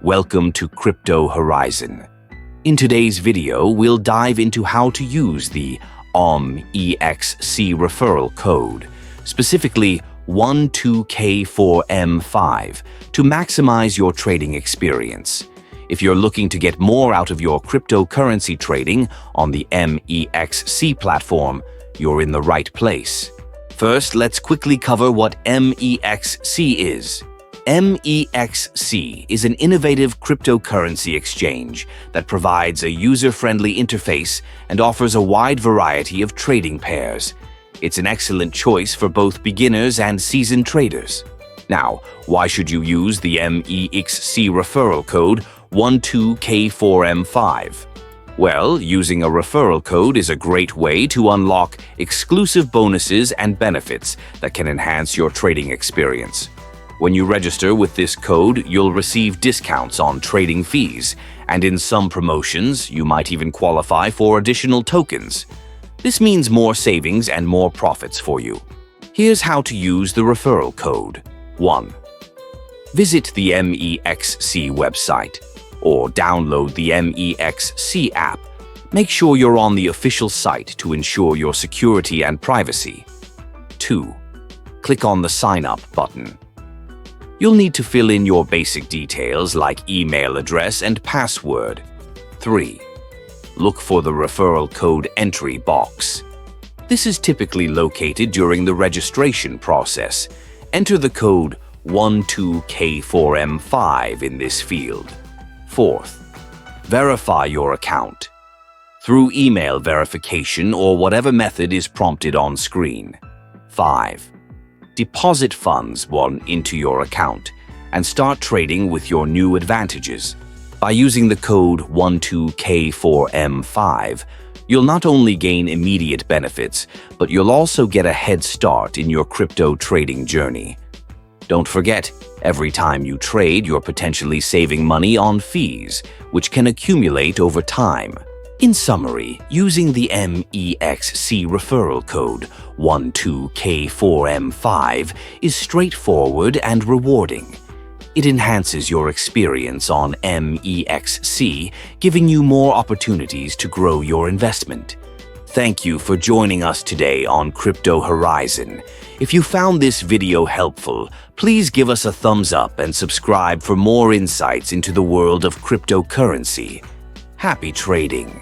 Welcome to Crypto Horizon. In today's video, we'll dive into how to use the onMEXC referral code, specifically 12K4M5, to maximize your trading experience. If you're looking to get more out of your cryptocurrency trading on the MEXC platform, you're in the right place. First, let's quickly cover what MEXC is. MEXC is an innovative cryptocurrency exchange that provides a user-friendly interface and offers a wide variety of trading pairs. It's an excellent choice for both beginners and seasoned traders. Now, why should you use the MEXC referral code 12K4M5? Well, using a referral code is a great way to unlock exclusive bonuses and benefits that can enhance your trading experience. When you register with this code, you'll receive discounts on trading fees, and in some promotions, you might even qualify for additional tokens. This means more savings and more profits for you. Here's how to use the referral code. 1. Visit the MEXC website or download the MEXC app. Make sure you're on the official site to ensure your security and privacy. 2. Click on the Sign Up button. You'll need to fill in your basic details like email address and password. 3. Look for the referral code entry box. This is typically located during the registration process. Enter the code 12K4M5 in this field. 4th, verify your account through email verification or whatever method is prompted on screen. 5. Deposit funds into your account and start trading with your new advantages. By using the code 12K4M5, you'll not only gain immediate benefits, but you'll also get a head start in your crypto trading journey. Don't forget, every time you trade, you're potentially saving money on fees, which can accumulate over time. In summary, using the MEXC referral code 12K4M5 is straightforward and rewarding. It enhances your experience on MEXC, giving you more opportunities to grow your investment. Thank you for joining us today on Crypto Horizon. If you found this video helpful, please give us a thumbs up and subscribe for more insights into the world of cryptocurrency. Happy trading!